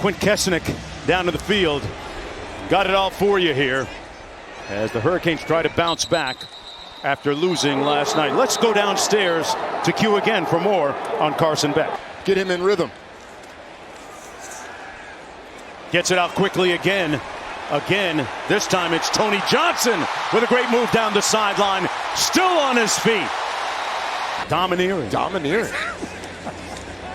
Quint Kesnick down to the field. Got it all for you here as the Hurricanes try to bounce back after losing last night. Let's go downstairs to Q again for more on Carson Beck. Get him in rhythm. Gets it out quickly again. This time it's Tony Johnson with a great move down the sideline. Still on his feet. Domineering.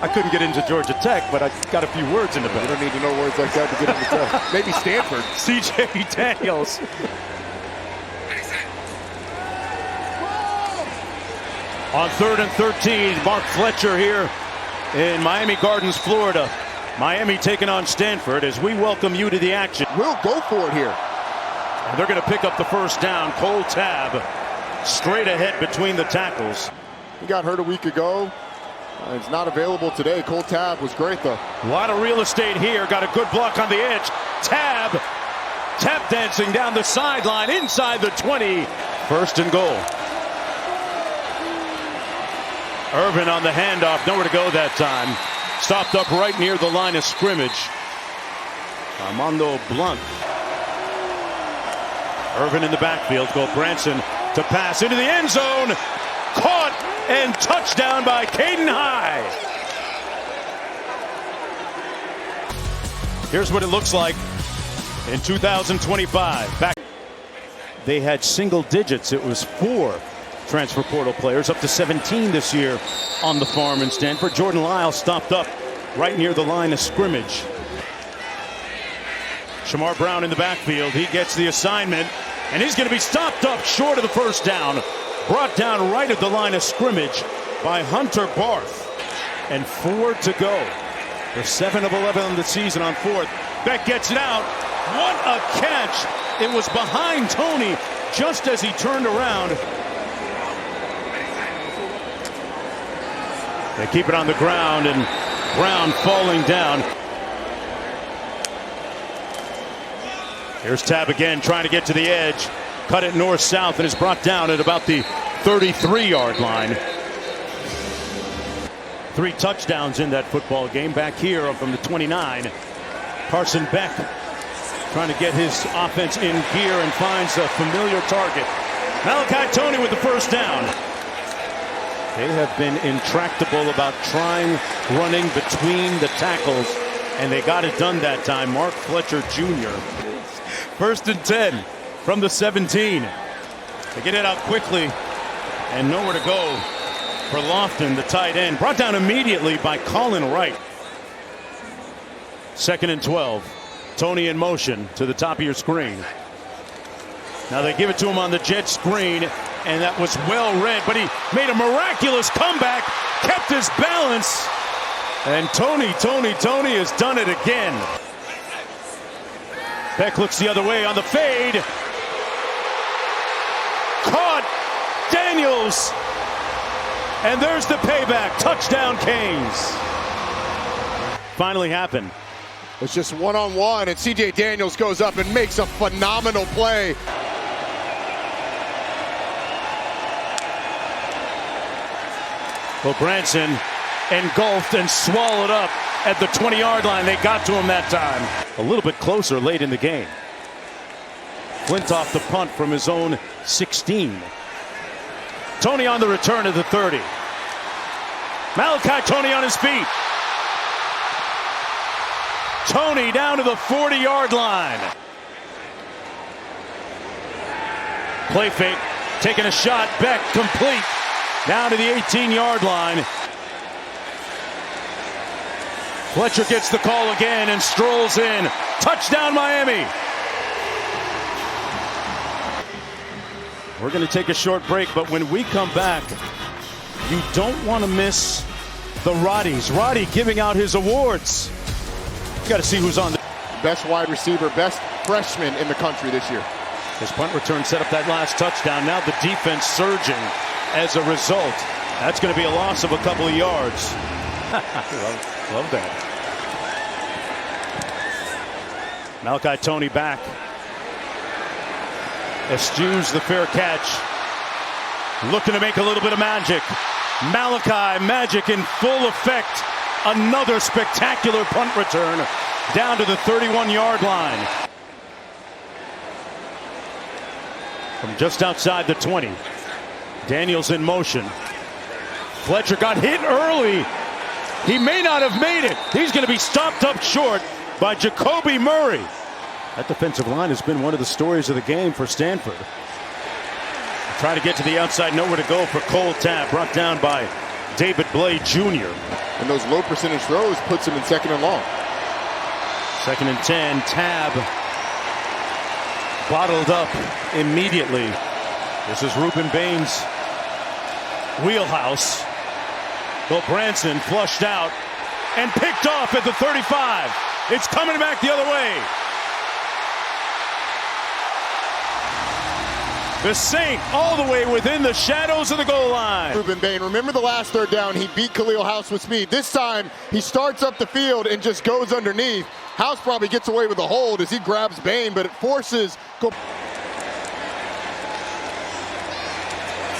I couldn't get into Georgia Tech, but I got a few words in the back. You don't need to know words like that to get into Tech. Maybe Stanford. C.J. Daniels. On 3rd and 13, Mark Fletcher here in Miami Gardens, Florida. Miami taking on Stanford as we welcome you to the action. We'll go for it here. And they're going to pick up the first down. Cole Tabb straight ahead between the tackles. He got hurt a week ago. It's not available today. Cole Tabb was great, though. A lot of real estate here. Got a good block on the edge. Tabb tap dancing down the sideline inside the 20. First and goal. Irvin on the handoff. Nowhere to go that time. Stopped up right near the line of scrimmage. Armando Blunt. Irvin in the backfield. Branson to pass into the end zone. Caught and touchdown by Caden High. Here's what it looks like in 2025. Back. They had single digits. It was 4 transfer portal players, up to 17 this year on the farm in Stanford. Jordan Lyle stopped up right near the line of scrimmage. Shamar Brown in the backfield. He gets the assignment, and he's going to be stopped up short of the first down. Brought down right at the line of scrimmage by Hunter Barth. And 4 to go. They're 7 of 11 on the season on 4th. Beck gets it out. What a catch. It was behind Toney just as he turned around. They keep it on the ground, and Brown falling down. Here's Tabb again, trying to get to the edge. Cut it north-south, and is brought down at about the 33-yard line. 3 touchdowns in that football game. Back here from the 29. Carson Beck trying to get his offense in gear and finds a familiar target. Malachi Toney with the first down. They have been intractable about trying running between the tackles, and they got it done that time. Mark Fletcher Jr. 1st and 10 from the 17. They get it out quickly, and nowhere to go for Lofton, the tight end. Brought down immediately by Colin Wright. 2nd and 12. Toney in motion to the top of your screen. Now they give it to him on the jet screen, and that was well read, but he made a miraculous comeback, kept his balance, and Toney has done it again. Beck looks the other way on the fade. Caught Daniels, and there's the payback. Touchdown Canes. Finally happened. It's just one-on-one, and C.J. Daniels goes up and makes a phenomenal play. Well, Branson engulfed and swallowed up at the 20-yard line. They got to him that time. A little bit closer late in the game. Flintoff the punt from his own 16. Toney on the return to the 30. Malachi Toney on his feet. Toney down to the 40-yard line. Play fake, taking a shot. Beck complete. Down to the 18-yard line. Fletcher gets the call again and strolls in. Touchdown Miami. We're going to take a short break, but when we come back, you don't want to miss the Roddies. Roddy giving out his awards. You got to see who's on the best wide receiver, best freshman in the country this year. His punt return set up that last touchdown. Now the defense surging as a result. That's going to be a loss of a couple of yards. love that. Malachi Toney back. Eschews the fair catch. Looking to make a little bit of magic. Malachi, magic in full effect Another spectacular punt return down to the 31-yard line. From just outside the 20. Daniels in motion. Fletcher got hit early. He may not have made it. He's going to be stopped up short by Jacoby Murray. That defensive line has been one of the stories of the game for Stanford. Try to get to the outside, nowhere to go for Cole Tabb, brought down by David Blay Jr. And those low percentage throws puts him in 2nd and long. 2nd and 10, Tabb bottled up immediately. This is Ruben Bain's wheelhouse. Bill Branson flushed out and picked off at the 35. It's coming back the other way. The Saint all the way within the shadows of the goal line. Ruben Bain, remember the last 3rd down, he beat Khalil House with speed. This time, he starts up the field and just goes underneath. House probably gets away with a hold as he grabs Bain, but it forces...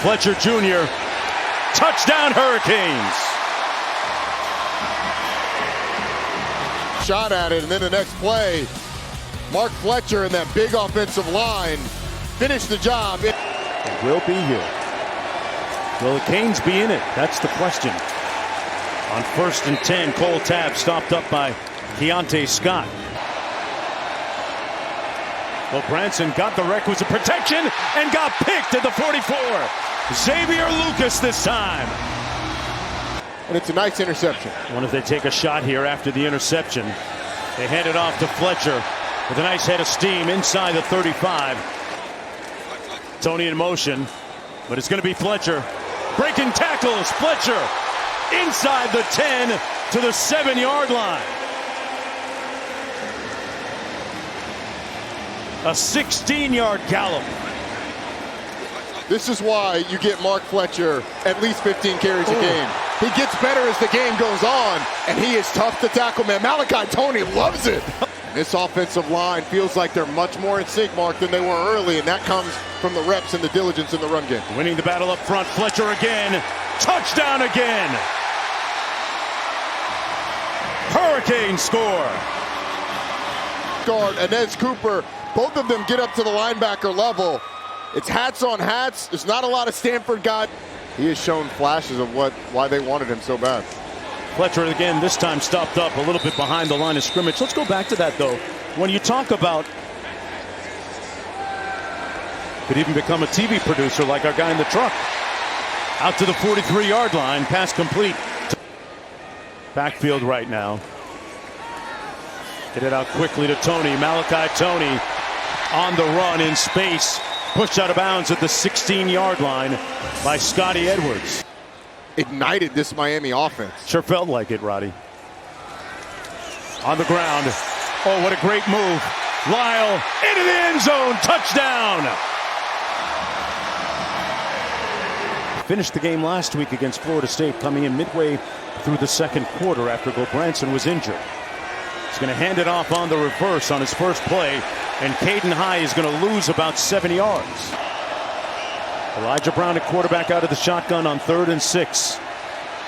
Fletcher Jr. Touchdown Hurricanes. Shot at it, and then the next play, Mark Fletcher and that big offensive line finish the job. It will be here. Will the Canes be in it? That's the question. On 1st and 10, Cole Tabb stopped up by Keontae Scott. Well, Branson got the requisite protection and got picked at the 44. Xavier Lucas this time. And it's a nice interception. I wonder if they take a shot here after the interception. They hand it off to Fletcher with a nice head of steam inside the 35. Toney in motion, but it's going to be Fletcher. Breaking tackles, Fletcher inside the 10 to the 7-yard line. A 16-yard gallop. This is why you get Mark Fletcher at least 15 carries a game. He gets better as the game goes on, and he is tough to tackle, man. Malachi Toney loves it. This offensive line feels like they're much more in sync, Mark, than they were early, and that comes from the reps and the diligence in the run game. Winning the battle up front, Fletcher again. Touchdown again. Hurricanes score. Guard, Inez Cooper, both of them get up to the linebacker level. It's hats on hats. There's not a lot of Stanford guys. He has shown flashes of why they wanted him so bad. Fletcher again, this time stopped up a little bit behind the line of scrimmage. Let's go back to that, though. When you talk about could even become a TV producer like our guy in the truck. Out to the 43-yard line, pass complete. Backfield right now. Get it out quickly to Toney. Malachi Toney on the run in space. Pushed out of bounds at the 16-yard line by Scotty Edwards. Ignited this Miami offense. Sure felt like it, Roddy. On the ground. Oh, what a great move. Lyle into the end zone. Touchdown. Finished the game last week against Florida State, coming in midway through the 2nd quarter after Branson was injured. He's going to hand it off on the reverse on his first play, and Caden High is going to lose about 7 yards. Elijah Brown at quarterback out of the shotgun on 3rd and 6.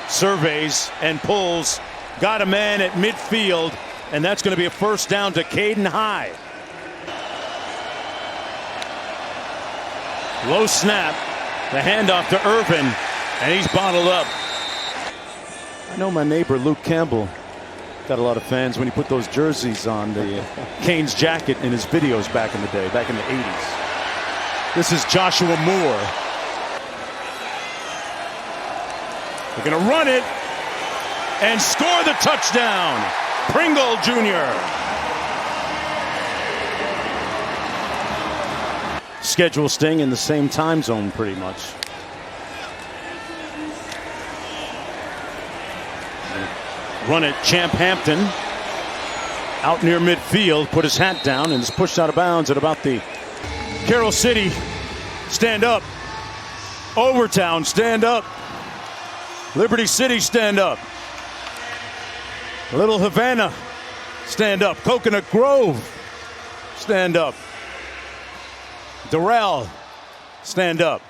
Surveys and pulls. Got a man at midfield, and that's going to be a first down to Caden High. Low snap. The handoff to Irvin, and he's bottled up. I know my neighbor Luke Campbell got a lot of fans when he put those jerseys on the Canes jacket in his videos back in the day, back in the 80s. This is Joshua Moore. They're going to run it and score the touchdown. Pringle Jr. Schedule staying in the same time zone pretty much. Run it, Champ Hampton out near midfield, put his hat down and is pushed out of bounds at about the Carroll City. Stand up. Overtown, stand up. Liberty City, stand up. Little Havana, stand up. Coconut Grove, stand up. Doral, stand up.